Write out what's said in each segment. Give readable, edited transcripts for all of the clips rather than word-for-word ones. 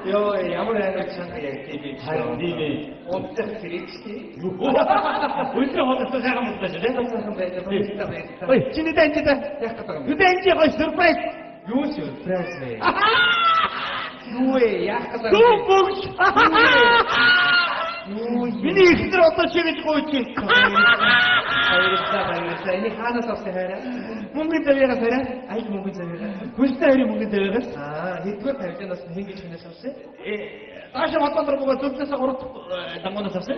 Ёо, ямар амар чанга ярьдгийг би. Харин тийм ээ. Унтах хэрэгчтэй. Өдөр хоолойтой сайхан муултаж тий. Сайхан байлаа. Ой, чиний данжида. Яг гэдэг юм. Юу данжи гой сюрприз. Юу сюрприз вэ? Юу ээ, яг гэдэг юм. Дүү бүгд. Юу Миний ихтер одоо чигэж гойч. баярлалаа. Энийг хаанаас авсан хайраа? Мөнгөний завьягаас хараа. Ай мөнгө завьяа. Хүстэй хоёрын мөнгөний завьягаас. Хэдгээр тавьжанаас хэн гэж хинээс авсан? Таашаа батбандар буга зүгтээс гурав дангоноос авсан.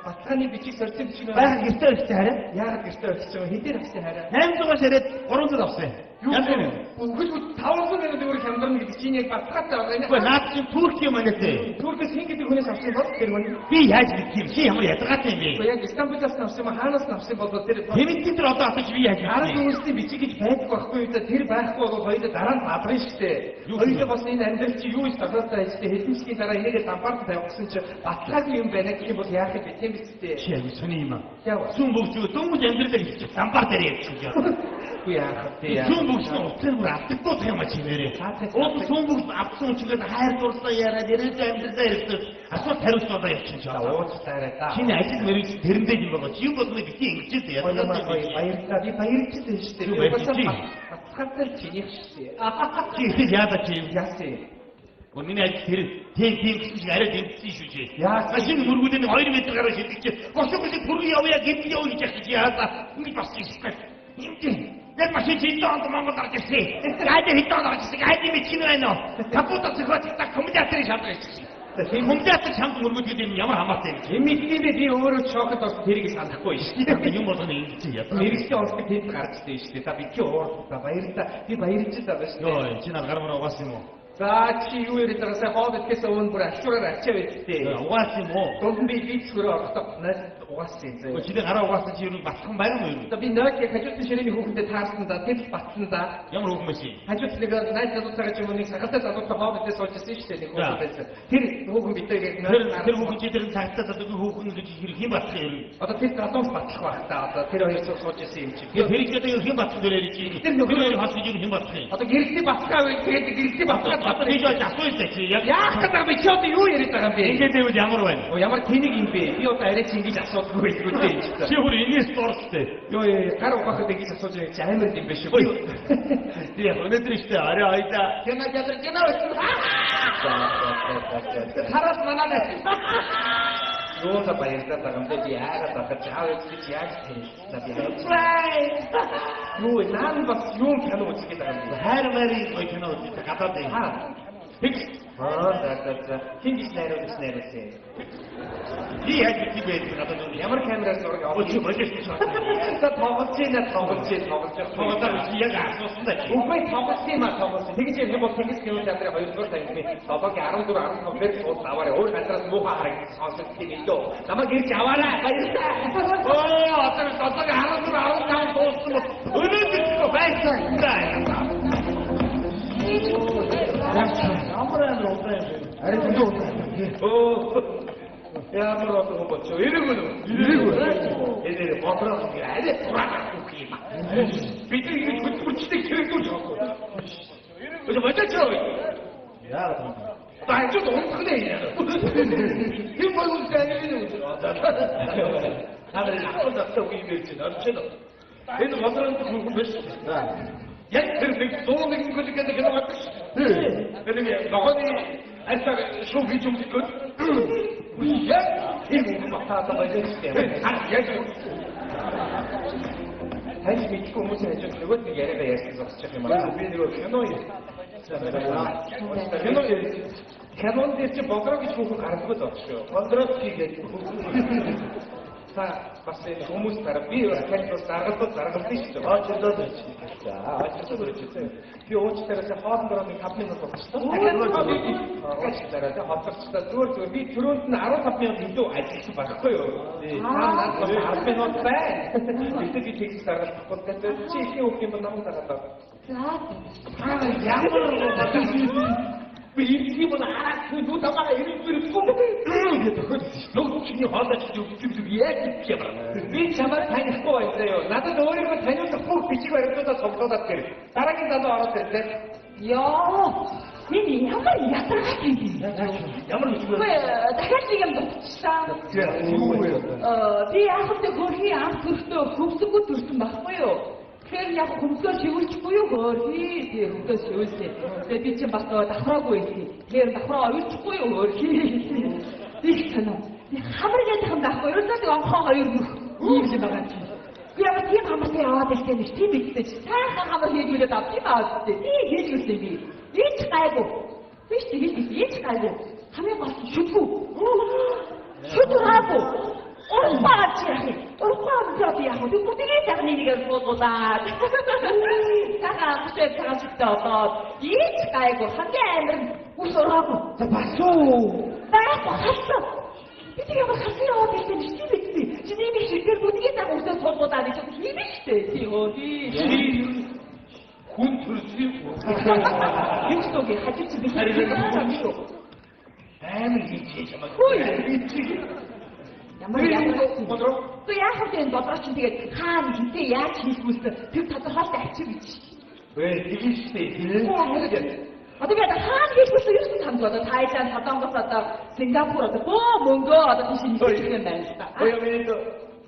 Батханы бичиг сорьсон бичиг Баян гэртээ өгсөн хараа. яагаад гэртээ очсон вэ? Хэдээр авсан хайраа? 800 ширээд 300 авсан. Юу вэ? Үгүй 500 мянга төгрөг хямдарна гэдэг чинь яг батхаатай байгаа. Үгүй наад чинь Турк юм аа нэ. Туркээс хэн гэдэг хүнээс авсан бол тэр хүн. Би яаж мэдэх юм? Чи ямар ядгатай юм бэ? Уу яг Стамбулаас авсан юм хаанаас авсан бол тэр Тэмцэн дээр одоо атаж би яаж арга мэдэх юм? үндэсний бичиг гэж байдаг байхгүй юу? Тэр байхгүй бол хоёулаа дараа нь бадрын штэ. Хоёулаа бас энэ амьдрал чи юу их тохиолдсон штэ. Хэдэн жилийн дараа энийгээ дампаард тавьсан чи батлагаагүй юм байна гэх юм бол яах вэ тийм биз дээ. Чи яг сони юм аа. Яа. Сүм бүгд дөнгөж амьдралаа хийчих. Самбар дээр явчих юм. Үгүй яах вэ? Сүм бүгд утсан бүр автагдах юм а чи нэрээ. Уул сүм бүгд авсан үчигээр хайр дурлаа яриад ирээд амьдралаа ирсэн. Асуулт хариулт одоо явчих юм. Уучлаарай та. Чиний ажил мөрөж тэрэндээ юм байгаа. Чи юу болмыг бити ингэж дээ. Баярлалаа. Би баярлалаа штэ. Юу баярлалаа? Батлагаатай чинийх штэ. Чи их яадаа чи юм. Яасан. Миний ажил тэр тийм гэсэн шиг арай дэмжсэн шүү дээ. Яасан. Машин мөргүүдээ 2 м гараа шилжиж гошоо гошоо бүргийн явъя гэдэг явъя гэж яах яадаа. Ингэ бас юм шиг. Яг машин чинь донд Монгол гарч ирсэн. Гайд хэдэн гарч ирсэн. Гайд юм чинь байна уу? Капута цохоттой коммуникаторын шалгаж ирсэн. Коммуникатор чамд мөргүүд юм ямар хамаатай юм. Эмэгтэйдээ би өөрөө шокод бас тэрийг санахгүй шүү. Юм болгоно ингэж яа. Мэргэжлийн орчны тэнд гарч дээ шүү. Та би чи уурдаа баярлалаа. Би баярлж байгаа шүү. Йоо, чи нар гармаар угаас юм уу? За чи юу яриад байгаа сая хоббиткээс өмнө бүр ачуураар ачаа байдтэй. Угаас юм уу? Дунд би чүрээ орохдоо нас угаасан зөө. Чи хараа угаасан чи юу батхан байна уу юу? За би Nokia хажуутны ширээний хүүхэндээ таарсан да тэр батсан да. Ямар хүүхэн биш. Хажууд нэг найз залууцаагаа ч юм уу нэг сахалтай залуутай хоббитээс суужсэн шүү дээ нэг хүүхэндээс. Тэр хүүхэн битэйгээ тэр хүүхэн чи тэр цагтаа заддаг хүүхэн гэж хэн батсан юм? Одоо тэр залуус батлах байх та. Одоо тэр хоёр суужсэн юм чи. Тэр их гэдэг хэн батсан дээрээ чи. Тэр хоёр хас гэж хэн батсан юм? Одоо гэрэлтний батгаа вэ? Тэгээд гэрэлтний батгаа Одоо би жоо асууя чи яг яах гэдэг би ч одоо юу яриад байгаа юм бэ? ингэж байвал ямар байна? Ямар тэнэг юм бэ? Би одоо арай ч ингэж асуудаггүй байлгүй дээ. Чи бүр инээс дурстай. Йоо гар ухахад ингэж асууж байгаа чи амар юм биш үү? Би өнөөдөр ихтэй арай айда. Кино ядар кино өчсөн. Хараад манаа. Юу та баярлалаа байгаа юм бэ? Би яагаад дахиж аавч гэж яаж хэлсэн би хайр. Юу нaan бас юу кино үзэх гэдэг юм бэ? Хайр мэрийн гоё кино үзэх гадаад юм. Фикс. За. Хингis найруулсан. Би яг би байдаг надад Ямар камераар зураг авах чи бодож шээ. За тоглож чи яг асуусан да чи. Үгүй тоглож юм. Тэгж юм бол Тэнгис кино театрын 2-р таймны 7-гийн 14 15 дээр аваарай. Өөр газраас муухай харагдсан сонсох тийм илүү. Намайг ирж аваарай. Баярлалаа. Оо, одоо 7-гийн 14 15 дууссан бол өнөөдөр байсан. Ямар амир Арай зөндөө уу. Ямар одоо боч. Ирээгүй. Энэ бодроо арай тураад юм. Бид ингэ хүчтэй хэрэгдүүлж байгаа. Өдөр бодож байгаа. яа. Бааж унтхнаа яа. Хэм бол зэнийг үү. Харин ахлаа үеэрч байна. Энэ бодроонд хүн биш. Яг тэр нэг 100 гүлэг гэдэг юм байна. Тэр нэг ногооны альсаа шоу хийж өмсгөө. Яг энэ батата байжээ. Яг хайш мэдгүй хүмүүс яаж нөгөө нэг яриага ярьсан зогсчих юм байна. Би нөгөө кино Канон дээр чи бодроо гэж хүүхэн гаргахгүй л очоо. Бодроо гэдэг та бас энэ хүмүүс дараа би kantos заргалдаг шүү дээ. Очоод байж. За очоод үргэлжлээ. Би уучлаарай хоолндороо нэг 5 минут болчихсон. Уучлаарай хоцорчтой зүгээр би түрүүнд нь 15 минут илүү ажилласан байхгүй юу? Надад 10 минут байна. Би тэгс заргалдахгүй гэдэг чи их юм юм намайг дагаад. За. Ямар би ийм бол арах дүү тамаа ирээдүйгөө гэдэг нөө чиний хоолойч зүг яг юм. Би чамайг танихгүй байна ёо. Надад өөрийгөө таниулах бүх бичиг баримтуудаа цуглуулад гэр. Дараагийн залуу ороод ирлээ. Ёо. Энэ ямар ядаргаатай юм. Ямар нэг юм. Үгүй дахиад нэг юм дутчихсан. Би яахад хөрхи анх төртөө хөвсгөө төрсөн байхгүй юу? Тэгэхээр яг хөмсгөө шивүүлчихгүй юу хөрхи? Би хөмсгөө шивүүлсэн. Тэгээ би чинь бас давхраагүй байсан. Тэгэхээр давхраа оюучихгүй юу хөрхи? Би санаа. Би хамар гэдэг юм байхгүй юу? Ерөөсөө онхон хоёр нөх ийм л байгаа юм. Би яг тийм хамартай яваад ирсэн юм тийм бидтэй сайхан хамар хийгүүлээд авчих аа гэдэг. Би хийж үлдээ би. Эч гайгүй. Биш тэгээд эч гайгүй. Хамгийн гол нь шүтгүү. Шүтгүүраагүй. Урпаач яах вэ? Урпаач яах вэ? Бүгдээ тагны нэгээр суулгаад. Тага бүсээ тааштай одоод эч гайгүй. Хамгийн амар ус ураагүй. За бас уу. Байхгүй хасаа. Би тэгээ бас хасаа яваад ирсэн чинь тийм ээ. Чиний би шигэр бүгдээ таг усээ суулгаад гэж хэлсэн шүү дээ. Тийм үү? Хүн төрсөн юм. Юустоги хажиж би харин шүү. Амар хийж чамаа. Ямар бодроо. Тэ яахад энэ бодроо чинь тэгээд хаана хинтээ яаж хийх вэ? Тэр тодорхойлолт авчиг гэж. Тийм шүү дээ. Одоо би хаана хийх вэ? Юу ч хамт одоо Тайланд, Солонгос одоо Сингапур одоо мөнгөө одоо тийш хийж юм байна л та.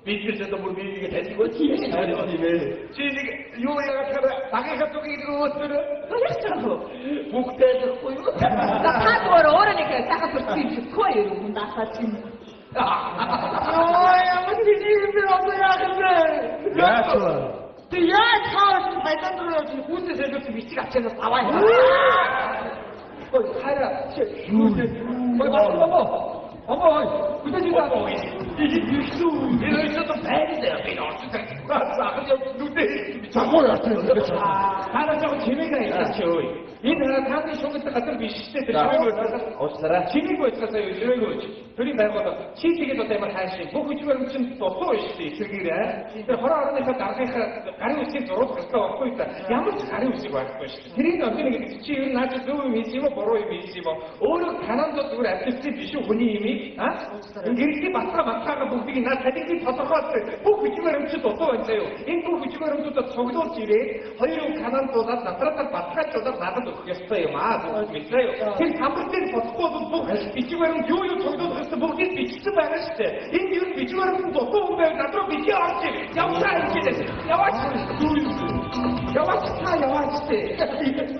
Бид ч бүр биеийг таньдгүй тийм ээ. Чи нэг юу яагаад багийнхаа тугийг өгөөсөр яг ч юм уу. бүгдээ дэхгүй юу? Та өөрөө нэг сайхан төрсөн юм шиг хөө юм даасаа чинь. Ямар тийм би одоо яагаад яачлаа. Тэ яаж хаас байдагруу хүүсээ сэлбэс бичиг авчнаас аваа. Ой хараа юу 어머, 그대지가 이게 뉴스 이래서도 배는데요. 이거 눈대 저거야. 하나 저거 재미가 있었죠. 이 나라 다들 쇼부터 같은 비슷해. 어쩌라? 재미가 있었어요. 이런 거지. 그리 말고도 치티기도 때문에 사실 뭐 그쪽은 좀 또 있지. 저기래. 허락하는데서 나중에 가리고 있지. 저로 갔다 왔고 있다. 야무지 가리고 있지 말 것이. 그러니까 어떻게 지금 나도 누구 미지고 보러이 미지고 오늘 가난도 누구 앞에서 비쇼 혼이미 이렇게 막다가 목적이 나 자식이 벗어갔어요. 뭐 그쪽으로 또 왔어요. 인도 그쪽으로 또 저기도 지래. 허리로 가난도다 나타났다 마타도다 나도 그랬어요. 막 믿어요. 그 가문들 벗고도 뭐 이쪽으로 요요 저기도 그래서 목이 비치지 말았을 때 인디언 이쪽으로 또 오면 나도 비치 않지. 영상 이제 여와치 타 여와치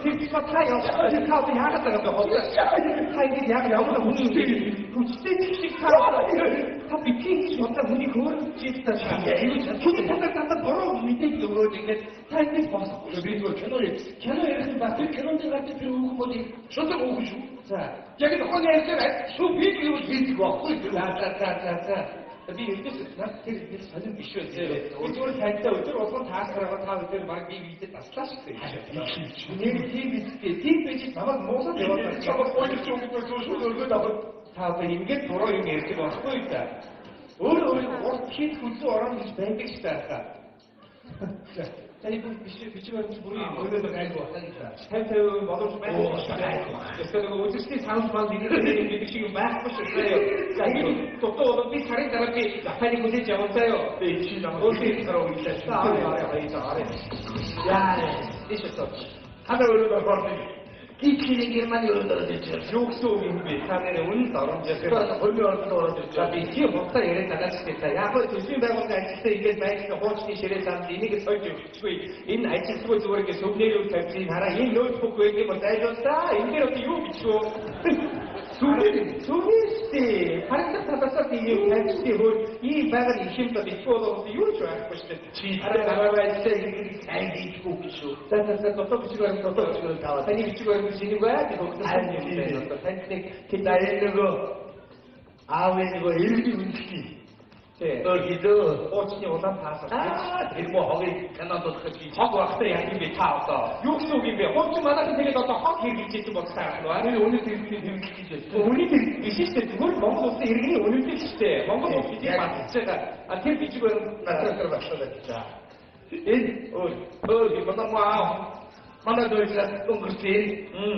그 타 여와치 카드 야가다가 또 어디 타이게 야가 야보다 무슨 스테이지 다 비키니 좋다 분이 그걸 진짜 잘해. 그게 딱딱 바로 밑에 있는 이게 타이밍 봐서 그리고 캐논에 맞을 캐논들 같은 들어오고 뭐지 저도 오고 주. 자 여기서 꺼내잖아. 소비도 이거 자자자자. 비 이렇게 나 되게 사진 비슈였어요. 이쪽으로 살때 이쪽으로 어떤 다 살아가 다 그때 막 밑에 다 스타시스요. 이게 팀 배치 나만 모서 되었다. 저거 어디 쪽으로 조심을 다 이게 돌아오게 이렇게 하고 있다. 우리 키 굳도 어랑이 뱅백시다 할까. 자 이거 비추가 모르는 알고 하니까 살펴 먹을 수 빼고 그래서 오지스티 상수만 되는 비추가 막 보셨어요. 자 이게 또 비슷한 사람이 나팔이 고지 잡았어요. 네 지금 어디 들어오고 있다. 아래 야 이셨어. 하나 오르다 버리 이 기능만 열어들었죠. 욕소민비 사내는 운 떨어졌어요. 그래서 벌면 떨어졌죠. 자비 기어 먹다 이래 나갔겠다. 야, 그 조심 배고 갈때 이게 마이크가 호치기 싫은 사람들이 이게 설정 주의 인 알지 쓰고 저렇게 소리를 잡지 하라. 이 노트북에 뭐 달렸다. 이게 어떻게 요 비추어. 소리스티 파란색 타다서 이 갈지 이 바가지 힘도 비추어도 요죠. 그것이 지하를 나가봐야 이게 알지 주고 비추어. 자자자 또 비추고 또 비추고 다 아니 비추고 지는 거야? 아니, 기다리는 거, 아웨는 거, 일기 움직이. 여기도, 진짜 오늘 봐서. 대고 거기 가난도 같이. 하고 왔더니 양님이 다 왔어. 욕속인데, 엄청나다 되게 더 하게 일찍 좀 먹자. 아니, 오늘 되게 오늘 시스템, 그걸 먹어봤어. 이렇게 오늘 시스템. 먹어봤어. 이제 제가, TV 찍고 나서 들어봤어. 자, 이거 너무 와우. манай дойлоо өнгөрсөн.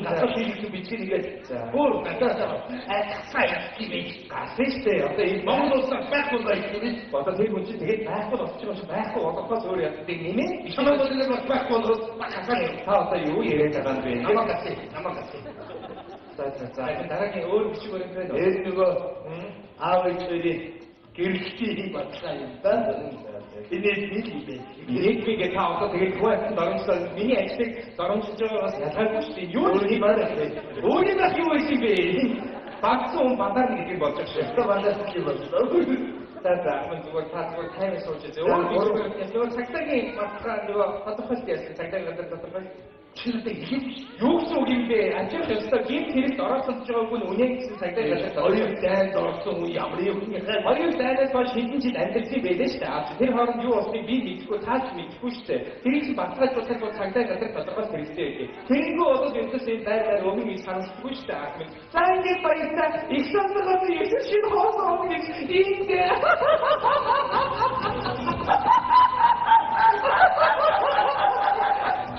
Гацаа хийх бичиг За. бүр гацаа гацаа хийх Гасан штэ. Одоо энэ Монгол улсад байхгүй байх. одоо тэр хүн чинь тэгээд байхгүй болчих юм шиг байхгүй болохоос өөр яддаг нэмээ. Чамайг бол нэг байхгүй бол гацаа. Та одоо юу яриад байгаа юм бэ? Намайг гацаа. За. Энэ дараагийн өөр бичиг баримт байна уу? Энэ нөгөө аав ээжийн гэрэлтийн батлаа юм да. Энэ нэг Нэгбигээ та одоо тэгээд хуваасан дарамжлал миний ажлыг дарамжлж байгаагаас ялгаагүй шүү дээ. Юу нэг юм байна. Өөрийн ах юу байсан бэ? Багцсан бадар гэдэг болж байгаа шүү. одоо бандаас юм байна. За, зүгээр та зүгээр тайван сууж үзээ. Өөр цагтаагийн матгаа нөгөө тодорхойлт яасан. Цагтаагийн гадар тодорхойлт. Чирдээ хит Юу гэсэн үг юм бэ? Ажил ёстой гинт хэрэгт орооцолж байгаа хүн үнэ гэсэн цагтаагийн гадар оюун дайнд орсон хүн ямар юм хэ. Оюун дайнаас хойш хэдэн жил амьдэрсэн байлээ шүү дээ. Тэр хооронд юу болсныг би мэдэхгүй, таач мэдэхгүй шүү дээ. Тэрийг чи баталгаажуулахад бол цагдаа газар тодорхойлох хэрэгтэй гэдэг. Тэрнгүү болоод ертөс энэ байр өмнө нь санагдахгүй шүү дээ. Ахмад. За ингээд баярлалаа. Их санаагаар их шинэ хоос авах гэж ингээ.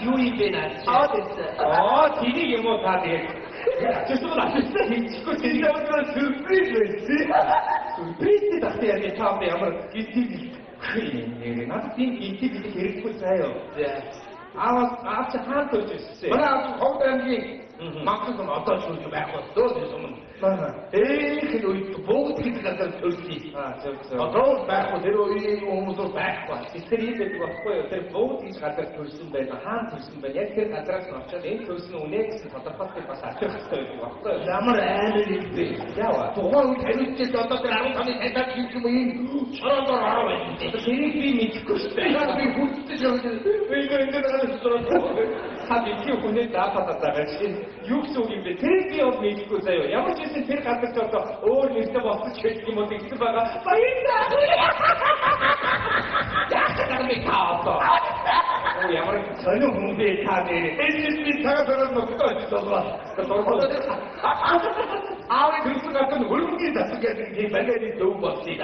Юу юм бэ наа? Тэнийг юм уу та тэгээд. Чөтгөл асуултаа хийчихгүй тэнийг аваад сюрприз байсан. Сюрприз дахь яа таам ямар гинти надад тийм гинти бид хэрэггүй заяа. Аав чи хаан төрж ирсэн. манай ховд аймгийн магтсан одоо ч үгүй байх болоо юм. Их үед бүгд хэд газар төрсөн. зөв. Одоо байхгүй тэр үеийн хүмүүс байхгүй. Тэр ийм байдаг байхгүй юу? Тэр бууд гэж газар төрсөн байна, хаан төрсөн байна. Яг тэр газраас нь очиод энэ төрсөн үнэ гэсэн тодорхойлохыг бас авчих хэрэгтэй байдаг байхгүй юу? Ямар айлын юм бэ? Яа, Тухайн үед хариуцж одоо тэр 15-ны тайлбар хийх юм ийм шорондор хараа байна. тэрийг би мэдэхгүй шүү дээ. Яг би хүчтэй явдаг. Энэ Та бидний хүнээ даапаад байгаа чинь юу гэсэн үг юм бэ? Тэрийг би бол мэдэхгүй заяа. Ямар ч юм тэр газар ч одоо өөр нэртэй болчих гэдэг юм уу гэсэн байгаа. Баярлалаа. Яахад би тааваа. Ямар сонир хүн бэ та нэр. би цагаатараа нөхдөж байгаа. Аав ирсэн гатын хөрөнгөний засаг гэдэг юм багийн зөв болчих.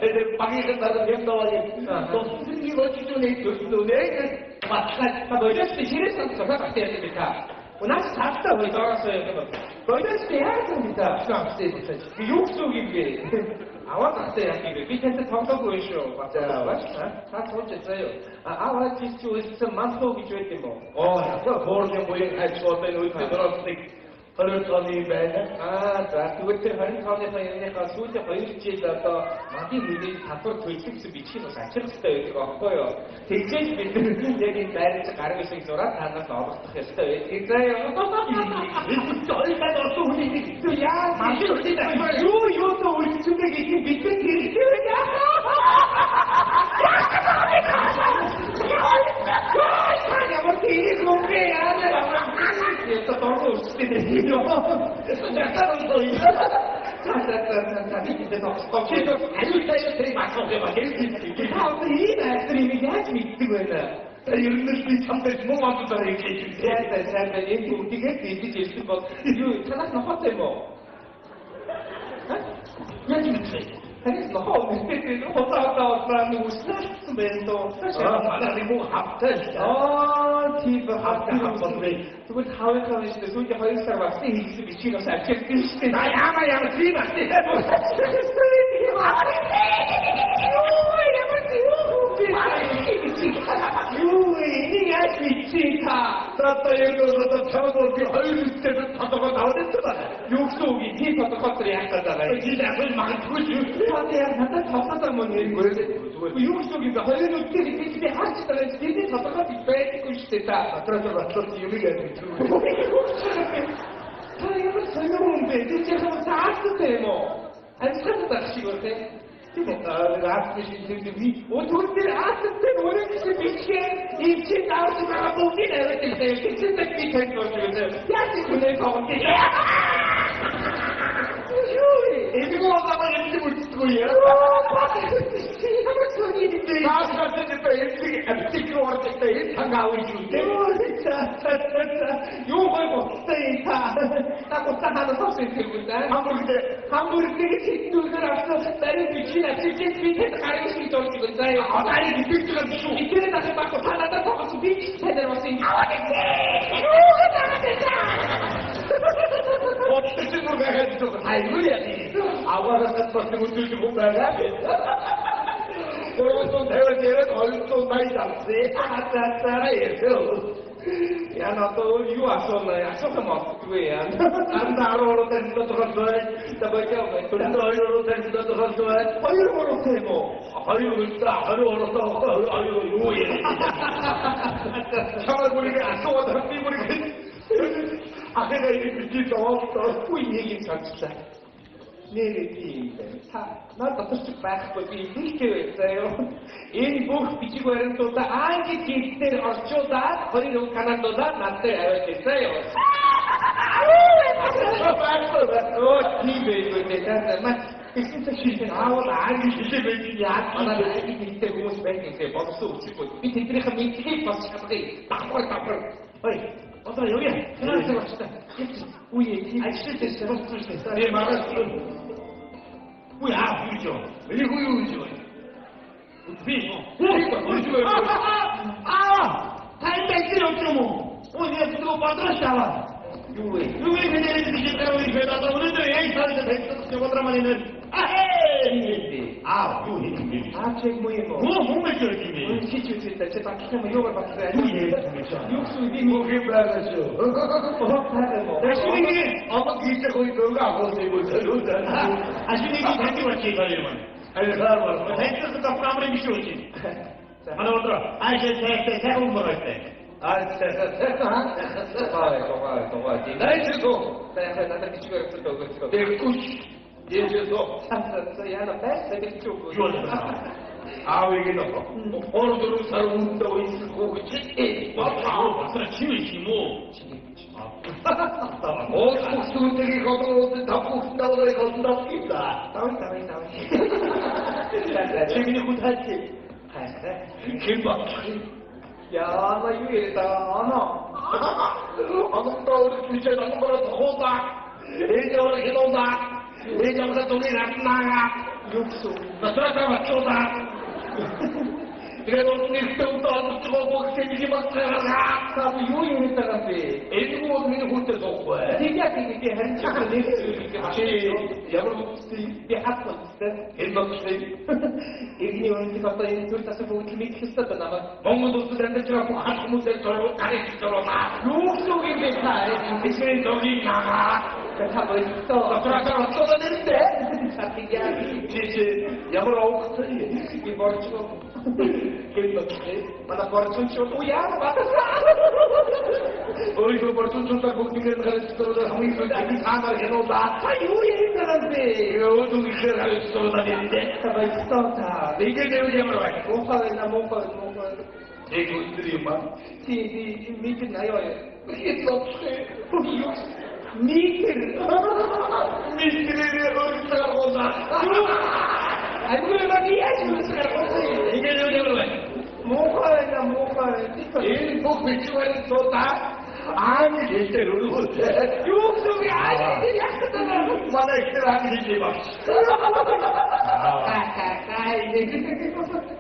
Тэр багийн дараа явдаа юм. Тосны логикны төслөө Батлаа боёс тийшээс сонсоод ахтай юм та. Унаас цаастаа хоёроос юм. Боёс яах юм та? Шамсээ болчих. Би юу гэсэн үг юм бэ? Аваад ахтай яах юм бэ? Би тантай тоглоогүй шүү. Батлаа. Та цооч заяа. Аваад чи үсэн мансуу гэж байд юм уу? яг хоорны буян хайцоотой үйтэй дөрөвсний хөрөлтөний байна. За тэгвэл тэр 25-ны саяныхаа сүүлийн 2 жил одоо мадын хөлийг татвар төлөх гэсэн бичгийг бас ачаалах хэрэгтэй байдаг аахгүй юу? Тэгжээж бид яг энэ байрны гараг ишиг зураад танаас олгох ёстой байдаг. Заяа. Тойлоод орсон хүний Яа, машин үлдээ. Юу то үлдчихвэ гэдэг бидний хэрэгтэй байна. Ямар тийм юм бэ? Это тоже устыдно. Это не хорошо. Видите, но вообще-то аюутая требовала говорить. Там и на стриминге мэддэг байна. Ерөнхийдөө би чамтай муу мандаар ингэж Сайтай энэ бүгдийг бэлдэж ирсэн бол юу танаас нохотой юм уу? яг юм. Танаас нохоо мэдээ хотоодоо нэг үслэлсэн байна доо. Манай муу хавтай. Тийм хавтай. Тэгвэл хавийнхаа шүү дээ. Сүүлийн 2 сар багсны хийсэн бичгийг бас авчихсан шүү дээ. Ямар тийм ахтай. Юу энэ яаж бичиж та? Тата ерөөсөө чамд би хоёр үстэй тодорхой аваад байна. Юу гэсэн үг юм? Тийм тодорхойлол яах гэдэг байгаа юм. Би яг магадгүй юу? Та яа надад тоглоод юм нэргүй. Юу гэсэн үг юм бэ? Хоёр үстэй би хаач тарай тийм тодорхой байдаггүй шүү дээ та. Дотроо батлуулт юм яг гэж. Та ямар сонир юм бэ? Тэд яхаа цаастай юм уу? Амьсгалтай байх шиг байна. Тийм үү? Аасмиш интервью. Өдөртөө аастай өрөө гэсэн бичгээ ийчээ давж байгаа бүгдийг аваад ирсэн. Тэгсэн мэт би тань болж байгаа. Яаж ингэ тоглох юм? Энэ гоогаа юм үлдчихгүй яа. Ямар сонир юм бэ? Таасгаад энэ эцэг ордогтой энэ тангаа үгүй юу? Юу гойготой та. Та гутахаа тоосон юм да. Хамбургтэй хитдүүлгээр авсан барин бичиг авчиж би тэд гарыг шиг дуулж байгаа. Агаарын бичиг юм шүү. Ихээр дахин багт танадад тоглосон 비슷해 닮았어요. 어떻게 누가 해도 아이고야지. 아와가 샀었는데 못 주고 나가. 그러면 또 대화제는 얼또 많이 잡지. 아따따라 해서. Ya nato you asal lah, asal sama tu ya. Anda orang dan kita terus buat, tapi jauh. Anda orang dan kita terus buat. Ayo orang temo, ayo kita, ayo orang tahu, ayo you ya. Sama boleh asal ada tapi boleh. Akhirnya ini bisnis awak terus punya yang 내리기 나도 또 스파크비 비켜있어요. 이 복 비치고 있는 또다 안기 기대 어쩌다 거리로 가난도다 나한테 알겠어요. 집에 이거 대단하지만 진짜 싫대. 나 안기 기대 야 나 안기 기대 고스 뱅게 버스 오치고 밑에 들어가 밑에 버스 가게 딱벌 어이 어서 여기 하나 봅시다. 우리 아실 때 버스 있어. 네 말았어. 뭐야, 우리죠. 왜 우리죠? 우리 우리죠. 다행히 없죠 뭐. 내가 그거 받았다. 유에 그냥 비슷하게 우리 배다가 오늘도 애 사는 데 저거들만이는 유에 책 뭐예요? 뭔가 저렇게 시추했다. 제가 기타만 욕을 받았어요. 육수비 뭐게 받았죠. 다시는 아마 기타 거기 들어가 보세요. 아시는 게 단지 왔지 가려면. 아니 사람 넥스트 다 프라임을 미시오지. 하나 오더라. 제 공부를 할 때. 동화. 나이스고. 나한테 미치고 있었던 거. 내 꾸시. 예제도. 야, 나 패스 미치고. 이게 너. 어느들은 사람 운다고 있고 그치? 맞아. 지휘시 뭐. 국수들이 거둬 다 국수다고 해 거둔다 싶다. 다위. 재민이 못하지. 김밥. 야, 나 유일이다. 안 떠오르 주제 나는 거라 더 호다. 애정을 해놓다. 애정에서 돈이 나가. 육수. 나 들어가면 쪼다. 그래도 일등도 안 뜨고 재미지 막 들어가. 나도 유일했다간데. 애들고 어떻게 볼 때도 없고. 얘기하기 한창을 내게 마치 여러분 이 학교 있어. 일박스이. 이게 오늘 갔다 이 둘다서 보고 팀이 키스다 나만. 먹는 student 들하고 한 무대 저러고 가르치더라. 욕속이 됐다. 이제 너기 나가. 하고 있어. 들어가서 쏟아내는데. 자기야. 이제 여러분 없으니 이 머리치고. Mana fortune show tu ya, batas. Oi, tu fortune show tak bukti kan kalau itu kami sudah di sana kan udah. Ayo ini nanti. Yo tu mikir kalau itu tadi ni. Tapi stop. Dikit dia udah merawat. Moka. Ego terima. Si mikir nayo ya. Itu mikir dia orang terkosa. Aku lagi aja sekarang. 이게 뭐가 이 복비치고는 좋다. 아니 실제로 육성이 아니지 약속하다. 만날 사람이지 막.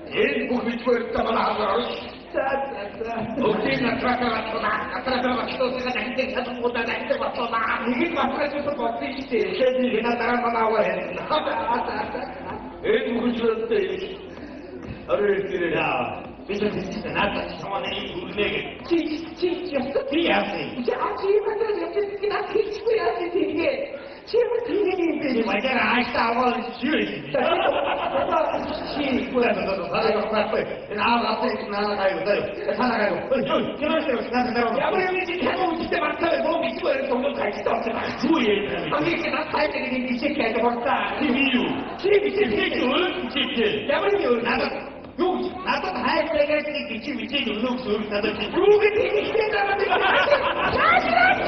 이 복비치고는 따만 하더라고. 어디나 트라카가 키도스가 나한테 가서 보다 나한테 왔잖아. 이게 맞춰서 버티지. 세지나 나만 나와 했나. 이 복비치고는 어르신들이야. 미쳤지. 나도 정원에 우리에게 지였어. 지야지. 이제 아침마다 저렇게 나 키치고야지 되게. 제발 되게 맞아라. 아이스타워 지으시. 너도 살아가 봤어. 나가요. 살아가요. 그러세요. 나가요. 야무리 지켜보고 진짜 많다면 뭐 미치고 이런 정도 갈 수도 없잖아. 주의. 아니 나 살때 그냥 이 새끼 해도 벌다. 이유. 지키. 야무리 나도 나도 다 했다가 미치 누룩 소리 사다. 누룩이 되게 힘들다는데. 자신아,